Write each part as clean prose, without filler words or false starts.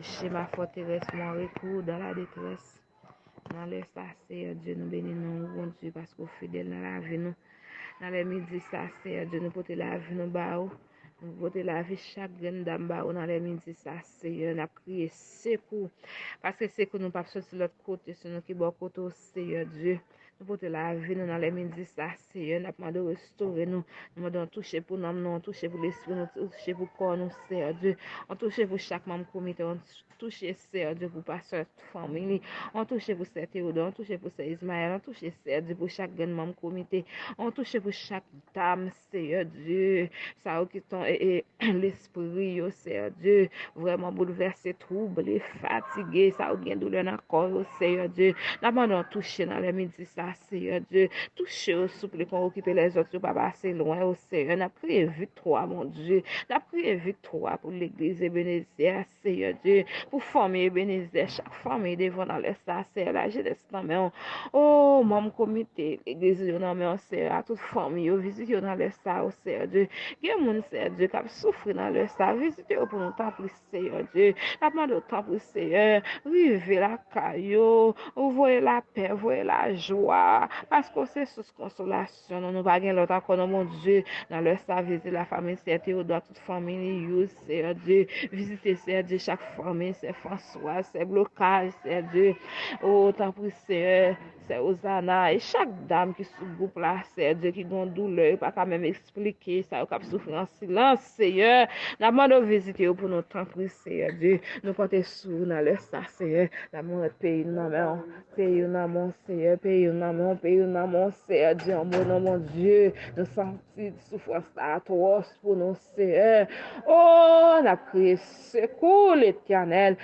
Chez ma forteresse, mon recours dans la détresse. Dans les Seigneur Dieu, nous bénissons, bon Dieu, parce qu'au fidèle dans la vie, nous. Dans les midis, Seigneur Dieu, nous portons la vie, nous baou. Nous portons la vie, chaque graine d'âme baou. Dans les midis, Seigneur, nous avons crié secours. Parce que c'est que nous ne pouvons pas sortir de l'autre côté, c'est nous qui bon côté, Seigneur Dieu. Nous portons la vie, nous dans les midis, Seigneur, nous avons demandé de restaurer nous. Nous demandons de toucher pour nous, nous toucher pour l'esprit, nous toucher pour le corps, nous, Seigneur Dieu. On touche pour chaque membre comité, on touche, Seigneur Dieu, pour passer famille. On touche pour cette Théodore, on touche pour cette Ismaël, on touche, Seigneur Dieu, pour chaque membre comité. On touche pour chaque dame, Seigneur Dieu. Ça qui ton l'esprit, Seigneur Dieu. Vraiment bouleversé, troublé, fatigué. Ça qui douleur dans le corps, Seigneur Dieu. Nous toucher dans les midis, ça, Seigneur Dieu. Toucher au souple qu'on occupe les autres, pas passer loin, au Seigneur. N'a prié victoire, mon Dieu. N'a prié victoire pour l'église Ebenezer, Seigneur Dieu. Pour former Ebenezer, chaque famille devant dans les ça, Seigneur, la jeunesse dans mes oh, mon comité, l'église dans mes Seigneur, à toute famille, visite dans les ça, au Seigneur Dieu. Il y a mon Seigneur Dieu qui a souffert dans le ça, visitez pour nous temps plus, Seigneur Dieu. La demande de temps plus, Seigneur. Vivez la caillou, voyez la paix, voyez la joie, parce que c'est sous consolation, nous pas gagner l'autre encore, mon Dieu, dans le ça, visiter la famille, c'est Théodore, toute famille, you, Seigneur Dieu, visiter, Seigneur Dieu, chaque famille, c'est François, c'est blocage, Seigneur Dieu, oh, tant pour Seigneur, c'est Osana, et chaque dame qui sous groupe là, Seigneur Dieu, qui ont douleur, pas qu'à même expliquer, ça, qui souffrir en silence, Seigneur, la demande de visiter pour nous temps pour Seigneur Dieu, nous comptons sur dans le ça, Seigneur, la demande pays, non, mais pays, non, mon Seigneur, pays, non, mon Seigneur Dieu, mon Dieu, nous sentis souffrance atroce pour nous, Seigneur. Oh, on a crié, secours l'Éternel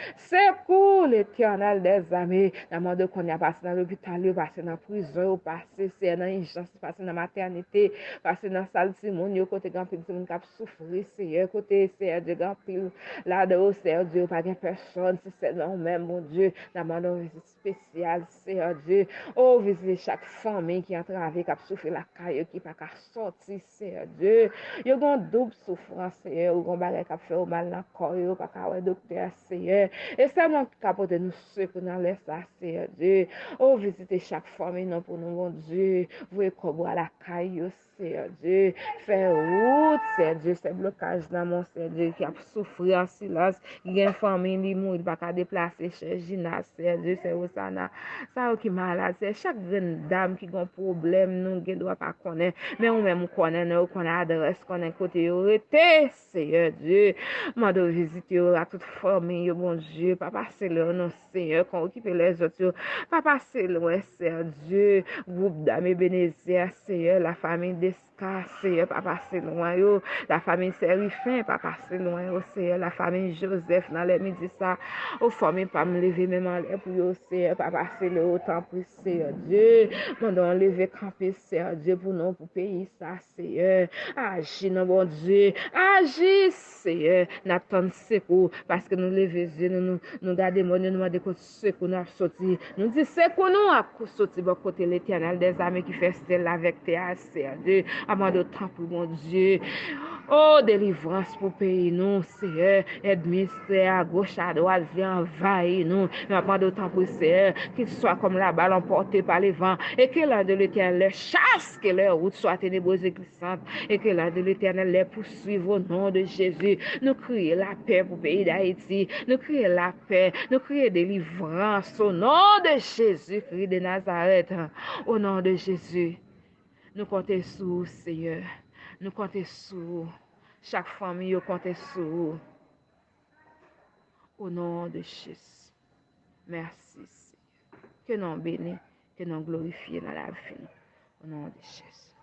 des armées. La demande qu'on a passé dans l'hôpital, passé dans la prison, passé dans l'urgence, passé dans la maternité, passé dans la salle de Simon, côté grand pile, qui a souffert, Seigneur, côté Seigneur Dieu, grand pile, là-dedans, Seigneur Dieu, pas de personne, si c'est non-même, mon Dieu, la demande une visite spéciale, Seigneur Dieu. Oh, visitez chaque famille qui a travaillé, qui a souffert la caille, qui n'a pas sorti, Seigneur Dieu. Il y a une double souffrance, Seigneur, ou un bagage qui a fait mal dans le corps, il pas qu'à docteur, Seigneur. Et c'est moi qui capable de nous secours dans les ça, Seigneur Dieu. Oh, visitez chaque famille, non, pour nous, mon Dieu. Vous voyez à la caille, Seigneur Dieu. Faire route, Seigneur Dieu, c'est blocage dans mon Seigneur Dieu, qui a souffert en silence. Il y a une famille, qui mourit, pas qu'à déplacer chez Gina, Seigneur Dieu, c'est Osana. Ça qui malade, c'est chaque grande dame qui a un problème, nous ne doit pas connaître, mais on même connaît, nous connaît adresse, connaît côté arrêté, Seigneur Dieu. Moi de visiter à toute famille, bon Dieu, pas passer le non Seigneur, qu'on occupe les autres, pas passer loin, Seigneur Dieu, groupe d'amis Ebenezer, Seigneur, la famille d'Esca, Seigneur, pas passer loin, yo, la famille Sérifin, pas passer loin, yo, Seigneur, la famille Joseph, dans les midis ça, aux familles, pas me lever même en l'air pour yo, Seigneur, pas passer le autant pour Seigneur Dieu, pendant lever camper, Seigneur Dieu, pour nous, pour pays ça, Seigneur, agis, non, bon Dieu, agis, Seigneur, n'attendons secours, parce que nous lever Dieu, nous gardons, nous demandons que secours nous a sorti, nous disons secours nous a sorti, bon côté l'éternel des armées qui fait stelle avec tes Seigneur Dieu, avant de temps pour mon Dieu, oh, délivrance pour pays nous, Seigneur, administrer à gauche, à droite, vient envahir nous, mais avant de temps pour Seigneur, qu'il soit comme la balle emportée par les vents, et que l'un de l'éternel chasse, que leur route soit ténébreuse et glissante, et que l'un de l'éternel les poursuive au nom de Jésus. Nous crions la paix pour le pays d'Haïti, nous crions la paix, nous crions délivrance au nom de Jésus-Christ de Nazareth, au nom de Jésus. Nous comptons sur Seigneur, nous comptons sur chaque famille, nous comptons sur au nom de Jésus. Merci Seigneur. Que nous bénissons, que nous glorifions dans la vie. Au nom de Jésus.